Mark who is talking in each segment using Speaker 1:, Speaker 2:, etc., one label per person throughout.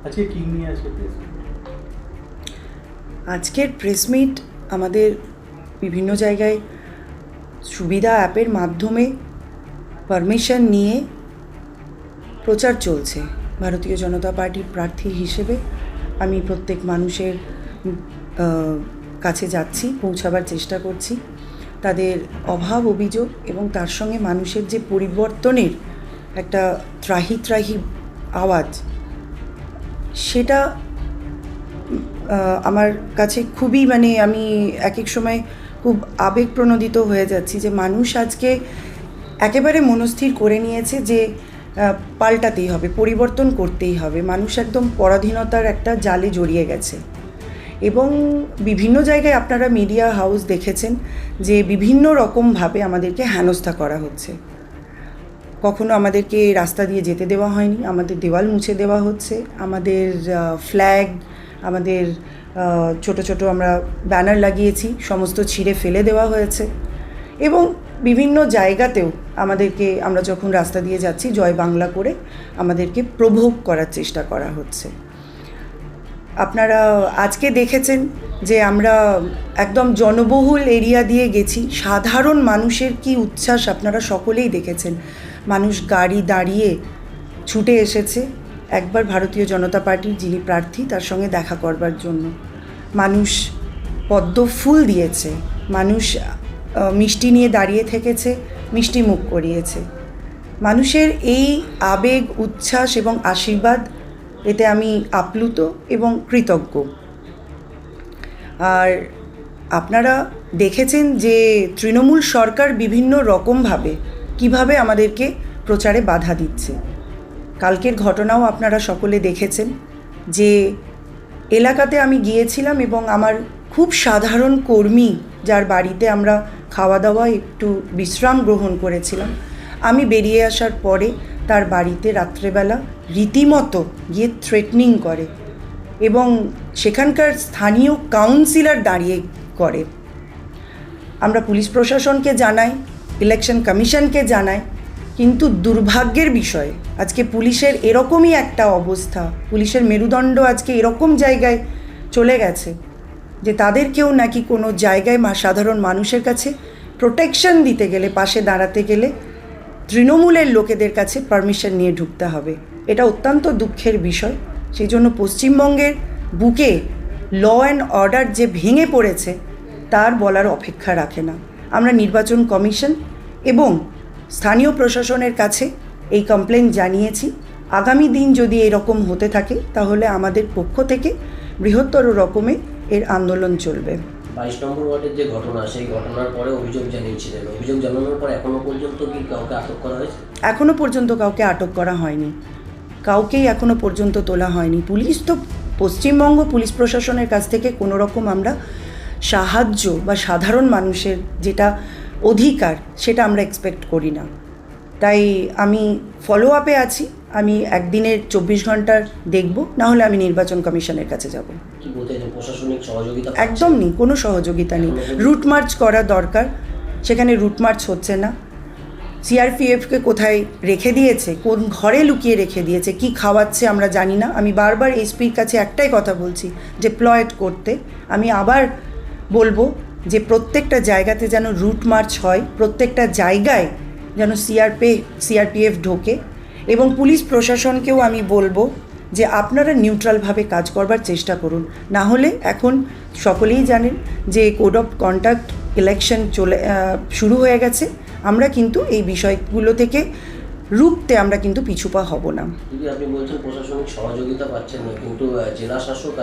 Speaker 1: আজকে কি নিয়ে আজকে প্রেস মিট?
Speaker 2: আজকের প্রেস মিট আমাদের বিভিন্ন জায়গায় সুবিধা অ্যাপের মাধ্যমে পারমিশন নিয়ে প্রচার চলছে। ভারতীয় জনতা পার্টির প্রার্থী হিসেবে আমি প্রত্যেক মানুষের কাছে যাচ্ছি, পৌঁছাবার চেষ্টা করছি। তাদের অভাব অভিযোগ এবং তার সঙ্গে মানুষের যে পরিবর্তনের একটা ত্রাহি ত্রাহি আওয়াজ, সেটা আমার কাছে খুবই আমি এক এক সময় খুব আবেগপ্রণোদিত হয়ে যাচ্ছি যে মানুষ আজকে একেবারে মনস্থির করে নিয়েছে যে পাল্টাতেই হবে, পরিবর্তন করতেই হবে। মানুষ একদম পরাধীনতার একটা জালে জড়িয়ে গেছে এবং বিভিন্ন জায়গায় আপনারা মিডিয়া হাউস দেখেছেন যে বিভিন্ন রকমভাবে আমাদেরকে হেনস্থা করা হচ্ছে। কখনো আমাদেরকে রাস্তা দিয়ে যেতে দেওয়া হয়নি, আমাদের দেওয়াল মুছে দেওয়া হচ্ছে, আমাদের ফ্ল্যাগ, আমাদের ছোট ছোট আমরা ব্যানার লাগিয়েছি, সমস্ত ছিঁড়ে ফেলে দেওয়া হয়েছে এবং বিভিন্ন জায়গাতেও আমাদেরকে, আমরা যখন রাস্তা দিয়ে যাচ্ছি জয় বাংলা করে আমাদেরকে প্রভোগ করার চেষ্টা করা হচ্ছে। আপনারা আজকে দেখেছেন যে আমরা একদম জনবহুল এরিয়া দিয়ে গেছি, সাধারণ মানুষের কি উচ্ছ্বাস আপনারা সকলেই দেখেছেন। মানুষ গাড়ি দাঁড়িয়ে ছুটে এসেছে একবার ভারতীয় জনতা পার্টির যিনি প্রার্থী তার সঙ্গে দেখা করবার জন্য। মানুষ পদ্ম ফুল দিয়েছে, মানুষ মিষ্টি নিয়ে দাঁড়িয়ে থেকেছে, মিষ্টি মুখ করিয়েছে। মানুষের এই আবেগ, উচ্ছ্বাস এবং আশীর্বাদ, এতে আমি আপ্লুত এবং কৃতজ্ঞ। আর আপনারা দেখেছেন যে তৃণমূল সরকার বিভিন্ন রকমভাবে কিভাবে আমাদেরকে প্রচারে বাধা দিচ্ছে। কালকের ঘটনাও আপনারা সকলে দেখেছেন যে এলাকাতে আমি গিয়েছিলাম এবং আমার খুব সাধারণ কর্মী যার বাড়িতে আমরা খাওয়া দাওয়া একটু বিশ্রাম গ্রহণ করেছিলাম, আমি বেরিয়ে আসার পরে তার বাড়িতে রাত্রেবেলা রীতিমতো গিয়ে থ্রেটনিং করে এবং সেখানকার স্থানীয় কাউন্সিলর দাঁড়িয়ে করে। আমরা পুলিশ প্রশাসনকে জানাই, ইলেকশন কমিশনকে জানাই, কিন্তু দুর্ভাগ্যের বিষয় আজকে পুলিশের এরকমই একটা অবস্থা, পুলিশের মেরুদণ্ড আজকে এরকম জায়গায় চলে গেছে যে তাদেরকেও নাকি কোনো জায়গায় সাধারণ মানুষের কাছে প্রোটেকশন দিতে গেলে, পাশে দাঁড়াতে গেলে তৃণমূলের লোকেদের কাছে পারমিশন নিয়ে ঢুকতে হবে। এটা অত্যন্ত দুঃখের বিষয়। সেই জন্য পশ্চিমবঙ্গের বুকে ল অ্যান্ড অর্ডার যে ভেঙে পড়েছে তার বলার অপেক্ষা রাখে না। আমরা নির্বাচন কমিশন এবং স্থানীয় প্রশাসনের কাছে এই কমপ্লেন জানিয়েছি। আগামী দিন যদি এরকম হতে থাকে তাহলে আমাদের পক্ষ থেকে বৃহত্তর রকমে এর আন্দোলন চলবে।
Speaker 3: 22 নম্বর ওয়ার্ডের যে ঘটনা, সেই ঘটনার পরে অভিযোগ জানিয়েছিলেন। অভিযোগ জানানোর পর এখনো পর্যন্ত কি কাউকে আটক করা হয়েছে?
Speaker 2: এখনো পর্যন্ত কাউকে আটক করা হয়নি, কাউকেই এখনো পর্যন্ত তোলা হয়নি। পুলিশ তো, পশ্চিমবঙ্গ পুলিশ প্রশাসনের কাছ থেকে কোনো রকম আমরা সাহায্য বা সাধারণ মানুষের যেটা অধিকার সেটা আমরা এক্সপেক্ট করি না। তাই আমি ফলো আপে আছি। আমি একদিনের 24 ঘন্টার দেখব, না হলে আমি নির্বাচন কমিশনের কাছে যাব।
Speaker 3: কি বলতে চান, প্রশাসনিক সহযোগিতা?
Speaker 2: একদম নেই, কোনো সহযোগিতা নেই। রুট মার্চ করা দরকার, সেখানে রুট মার্চ হচ্ছে না। সিআরপিএফকে কোথায় রেখে দিয়েছে, কোন ঘরে লুকিয়ে রেখে দিয়েছে, কি খাওয়াচ্ছে আমরা জানি না। আমি বারবার এসপির কাছে একটাই কথা বলছি, ডিপ্লয়েড করতে। আমি আবার বলবো যে প্রত্যেকটা জায়গাতে যেন রুট মার্চ হয়, প্রত্যেকটা জায়গায় যেন সিআরপিএফ ঢোকে এবং পুলিশ প্রশাসনকেও আমি বলবো যে আপনারা নিউট্রালভাবে কাজ করবার চেষ্টা করুন। না হলে এখন সকলেই জানেন যে কোড অফ কন্ডাক্ট ইলেকশন শুরু হয়ে গেছে। আমরা কিন্তু এই বিষয়গুলো থেকে রুখতে আমরা কিন্তু পিছুপা হব না।
Speaker 3: যদি আপনি বলছেন প্রশাসনিক সহযোগিতা পাচ্ছেন না, কিন্তু জেলা শাসক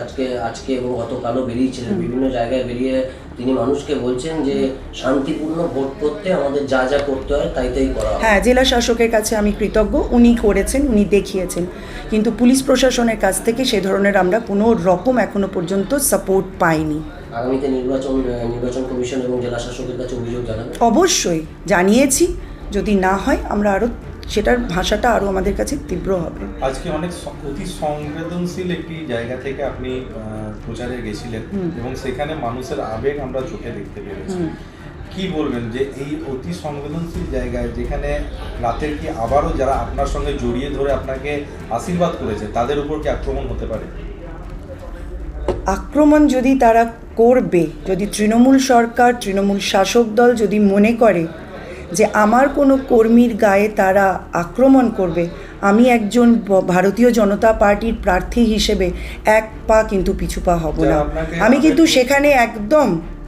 Speaker 3: আজকে এবং গতকালও বেরিয়েছিলেন, বিভিন্ন জায়গায় বেরিয়ে তিনি মানুষকে বলছেন যে শান্তিপূর্ণ ভোট করতে আমাদের যা যা করতে হয় তাই করা হয়।
Speaker 2: হ্যাঁ, জেলা শাসকের কাছে আমি কৃতজ্ঞ, উনি করেছেন, উনি দেখিয়েছেন, কিন্তু পুলিশ প্রশাসনের কাছ থেকে সে ধরনের আমরা কোনো রকম এখনো পর্যন্ত সাপোর্ট পাইনি।
Speaker 3: আগামীতে নির্বাচন কমিশন এবং জেলা শাসকের কাছে অভিযোগ জানাবেন?
Speaker 2: অবশ্যই জানিয়েছি, যদি না হয় আমরা আরও সেটার ভাষাটা আরও আমাদের কাছে তীব্র হবে।
Speaker 1: আজকে অনেক অতি সংবেদনশীল একটি জায়গা থেকে আপনি প্রচারে গেছিলেন এবং সেখানে মানুষের আবেগ আমরা চোখে দেখতে পেরেছি। কি বলবেন যে এই অতি সংবেদনশীল জায়গায় যেখানে রাতের কি আবারও যারা আপনার সঙ্গে জড়িয়ে ধরে আপনাকে আশীর্বাদ করেছে তাদের উপর কি আক্রমণ হতে পারে?
Speaker 2: আক্রমণ যদি তারা করবে, যদি তৃণমূল সরকার, তৃণমূল শাসক দল যদি মনে করে যে আমার কোনো কর্মীর গায়ে তারা আক্রমণ করবে, আমি একজন ভারতীয় জনতা পার্টির প্রার্থী হিসেবে এক পা কিন্তু পিছু পা হব না। আমি কিন্তু সেখানে একদম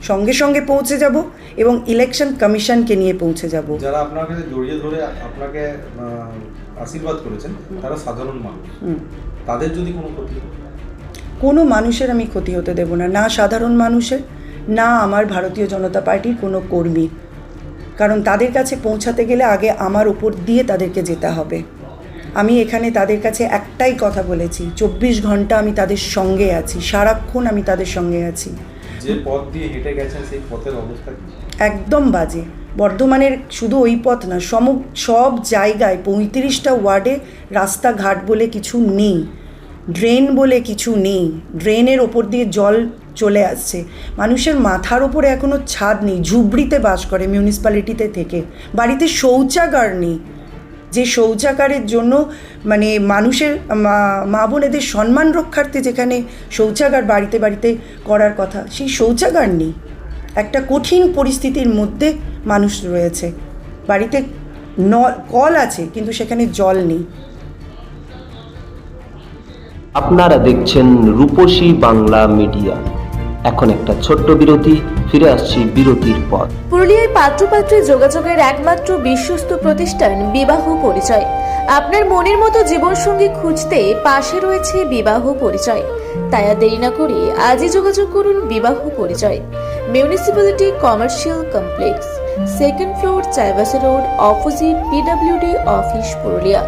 Speaker 2: সঙ্গে সঙ্গে পৌঁছে যাব এবং ইলেকশন কমিশনকে নিয়ে পৌঁছে যাব।
Speaker 1: যারা আপনার কাছে জড়িয়ে ধরে আপনাকে আশীর্বাদ করেছেন তারা সাধারণ মানুষ, তাদের যদি কোনো ক্ষতি হয়?
Speaker 2: কোনো মানুষের আমি ক্ষতি হতে দেব না, না সাধারণ মানুষের, না আমার ভারতীয় জনতা পার্টির কোনো কর্মী। কারণ তাদের কাছে পৌঁছাতে গেলে আগে আমার উপর দিয়ে তাদেরকে যেতে হবে। আমি এখানে তাদের কাছে একটাই কথা বলেছি, 24 ঘন্টা আমি তাদের সঙ্গে আছি, সারাক্ষণ আমি তাদের সঙ্গে আছি।
Speaker 1: যে পথ দিয়ে হেঁটে গেছেন সেই পথের অবস্থা কি?
Speaker 2: একদম বাজে। বর্ধমানের শুধু ওই পথ না, সব জায়গায় 35টা ওয়ার্ডে রাস্তাঘাট বলে কিছু নেই, ড্রেন বলে কিছু নেই, ড্রেনের ওপর দিয়ে জল চলে আসছে, মানুষের মাথার ওপরে এখনও ছাদ নেই, ঝুবড়িতে বাস করে মিউনিসিপ্যালিটিতে থেকে, বাড়িতে শৌচাগার নেই, যে শৌচাগারের জন্য মানে মানুষের মা বোনেদের সম্মান রক্ষার্থে যেখানে শৌচাগার বাড়িতে বাড়িতে করার কথা, সেই শৌচাগার নেই। একটা কঠিন পরিস্থিতির মধ্যে মানুষ রয়েছে, বাড়িতে কল আছে কিন্তু সেখানে জল নেই।
Speaker 3: আপনারা দেখছেন রূপসী বাংলা মিডিয়া। এখন একটা ছোট্ট বিরতি, ফিরে আসছি বিরতির পর।
Speaker 4: পুরুলিয়ার পাত্রপাত্রে যোগাযোগের একমাত্র বিশ্বস্ত প্রতিষ্ঠান বিবাহ পরিচয়। আপনার মনের মতো জীবনসঙ্গী খুঁজতে পাশে রয়েছে বিবাহ পরিচয়। তাই আর দেরি না করে আজই যোগাযোগ করুন বিবাহ পরিচয়। Municipality commercial complex, 2nd floor, Chaibasa road, opposite PWD office, Purulia.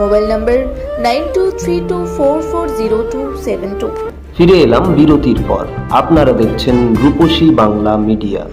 Speaker 4: Mobile নম্বর 9232440272।
Speaker 3: ফিরে এলাম বিরতির পর। আপনারা দেখছেন রূপসী বাংলা মিডিয়া।